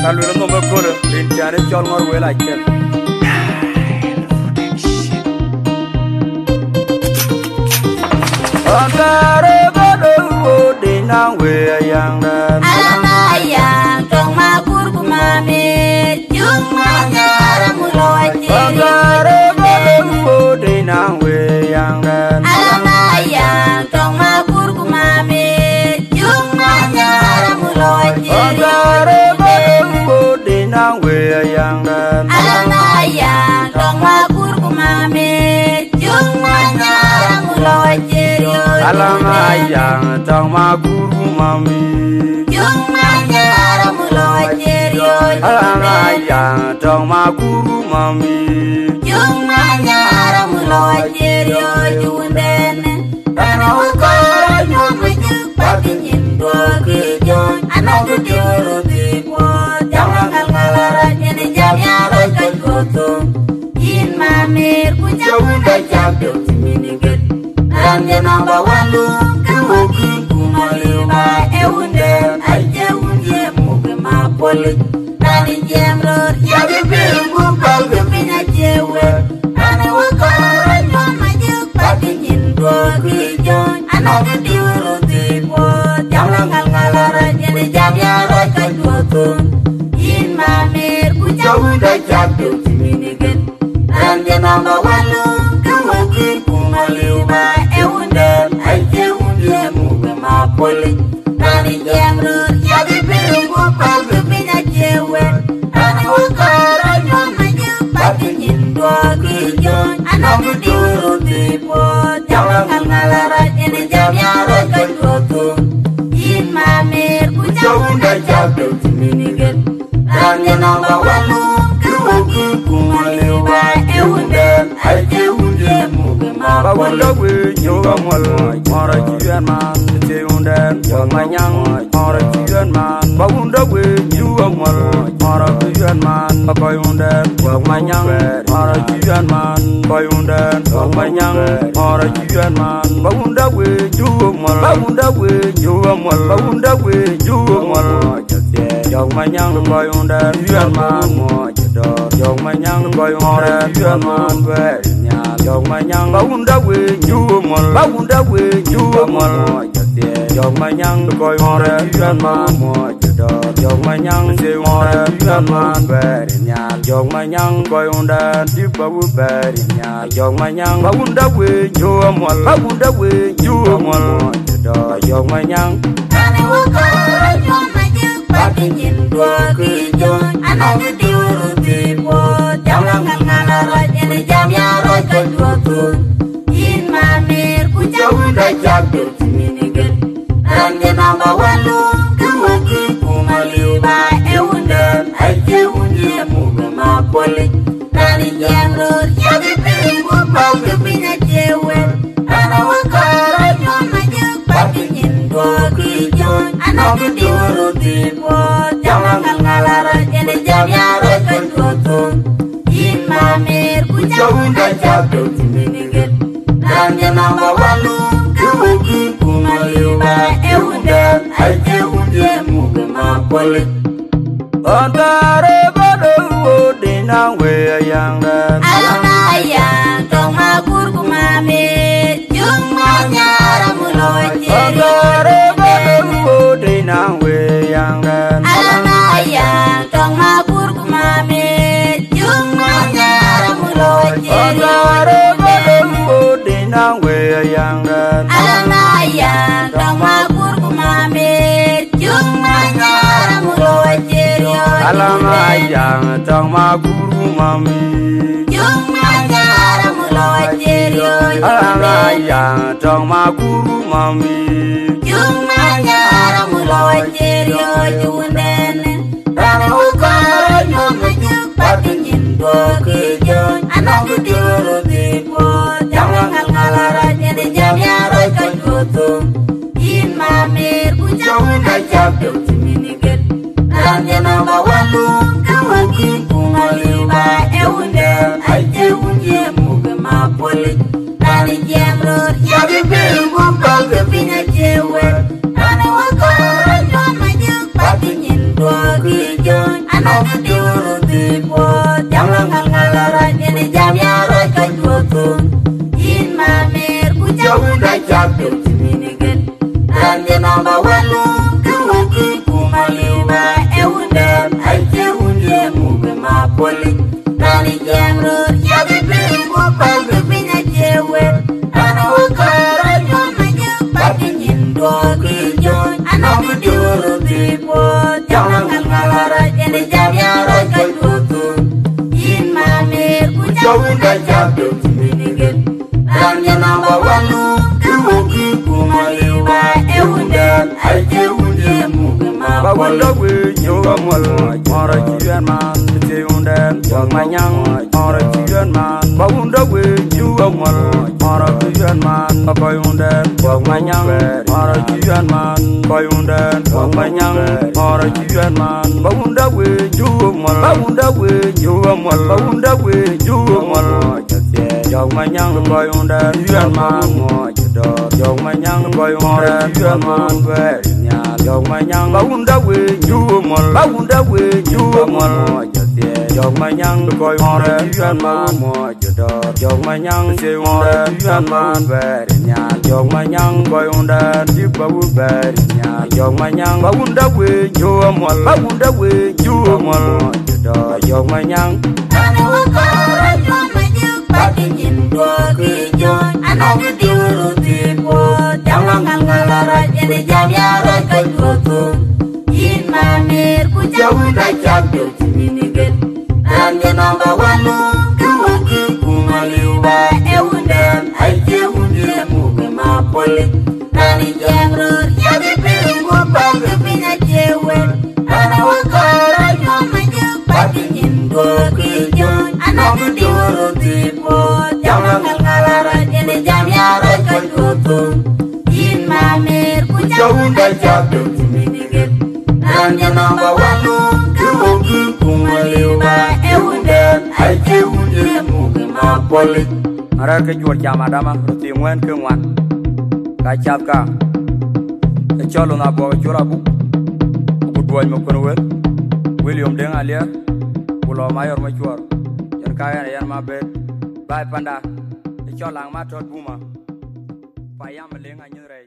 Kalu no me kore, pinchane chol ngor we like that. Antare bado de na we yang dan. Alama yang tong makur kumame, jung manyara muloji. Antare bado de na we yang dan. Alama yang tong makur kumame, jung manyara muloji. Antare bado de na we yang dan. Alama yang tong makur kumame, jung manyara muloji. Alama yang tong makur mami. Jung manyara muloji. Alama yang tong makur mami. Jung manyara muloji. Junden. Ano ko Nyom majuk pati nyindo kijon. Anak kecil tipu. Jangan ngalara jadi jamnya rokan kotum. Jin mamir pucang udah jabduk seminigit. Ranja namba walu kawakin kumaliba ewunden aja unje muke mapolit. Nani jemror jadi pilgu balge pinya jewe. Nani wakara nyom majuk pati nyindo kijon. Anak kecil tipu. Jangan ngalara jadi jamnya rokan kotum. Jin mamir pucang udah jabduk seminigit. Ranja namba walu kawakin kumaliba ewunden aja unje muke mapolit. Nani jemror jadi pilgu balge pinya jewe. Nani wakara nyom majuk pati nyindo kijon. Anak kecil tipu. Jangan ngalara jadi jamnya rokan kotum. Jin mamir pucang udah jabduk seminigit. Ranja namba walu kawakin kumaliba ewunden aja unje muke mapolit. Bawunda we nyoga mol mara jian man te undan yang manyang mara jian man. Bawunda we nyoga mol mara jian man akoy undan yang manyang mara jian man. Koy undan yang manyang mara jian man. Bawunda we nyoga mol bawunda we nyoga mol bawunda we nyoga mol yang manyang koy undan jian man mo jador yang manyang koy undan jian man we Jong manyang bawunda we nyumol bawunda we nyumol jong manyang koy ore yan man mo jador jong manyang se ore yan man berinya jong manyang koy unda di bawu berinya jong manyang bawunda we nyumol bawunda we nyumol jador jong manyang Nani wakara nyom majuk pati nyindo kijon. Anak kecil tipu. Jangan ngalara jadi jamnya rokan kotum. Jin mamir pucang udah jabduk seminigit. Ranja namba walu kawakin kumaliba ewunden aja unje muke mapolit. Nani jemror jadi pilgu balge pinya jewe. Nani wakara nyom majuk pati nyindo kijon. Anak kecil tipu. Jangan ngalara jadi jamnya rokan kotum. Jin mamir pucang udah jabduk seminigit. Ranja namba walu kawakin kumaliba ewunden aja unje muke mapolit. Antare bado de na we yang dan. Alama yang tong makur kumame, jung manyara muloji. Antare bado de na we yang dan. Alama yang tong makur kumame, jung manyara muloji. Antare bado de na we yang dan. Alama yang tong makur kumame, jung manyara muloji. Alama yang tong maguru mami. Jung manyara muloji. Alama yang tong maguru mami. Jung manyara muloji. Junden. Rana ukara nyom majuk pati nyindo kijon. Anak kecil tipu. Jangan ngalara jadi jamnya rokan kotum. Jin mamir pucang udah jabduk seminigit. Ranja namba walu kawakin kumaliba ewunden aja unje muke mapolit. Nani jemror jadi pilgu balge pinya jewe. Nani wakara nyom majuk pati nyindo ki joy anong diuru tipo jangan ngalara ini jam ya roi ka jutun in mamer ku jauh da jatuh timinigen dan di nomba walu kuwaki kumaliwa ewundem aje unye muge mapoli nani jemrur ya bibiri kupal bibinya jewe ano ukara nyomenye pati nyindo ki joy anong diuru tipo jangan ngalara ini jam ya roi ka jutun in mamer ku jauh da jatuh timinigen dan di nomba walu kuwaki kumaliwa ewundem aje unye muge mapoli Bawunda we nyoga mol mara chiyan man te undem jog manyang mara chiyan man Bawunda we nyoga mol mara chiyan man koy undem jog manyang mara chiyan man koy undem jog manyang mara chiyan man Bawunda we nyoga mol Bawunda we nyoga mol Bawunda we nyoga mol jog manyang koy undem chiyan man mo jog manyang koy undem chiyan man we jog manyang Bawunda we nyoga mol Bawunda we nyoga mol jog manyang koy undem chiyan man mo jog manyang se undem chiyan man we jog manyang koy undem di bawu ber jog manyang Bawunda we nyoga mol Bawunda we nyoga mol jog manyang ano ukara nyomenye pati nyindo ki joy anong diuru tipo jangan ngalara ini jam ya roi ka jutun in mamer ku jauh da jatuh timinigen dan di nomba walu kuwaki kumaliwa ewundem aje unye muge mapoli nani jemrur ya bibiri kupal bibinya jewe ano ukara nyomenye pati nyindo ki joy anong diuru tipo jangan ngalara ini jam ya roi ka jutun in mamer ku jauh da jatuh timinigen dan di nomba walu kuwaki kumaliwa ewundem aje unye muge mapoli Ara ke jual jam adama ruti ngwen ke ngwan ka chap ka e cholo na bo jura bu ku duan mo kono wel William deng alia pulo mayor ma chuar yan ka yan ma be bai panda e cholang ma tot buma payam lenga nyure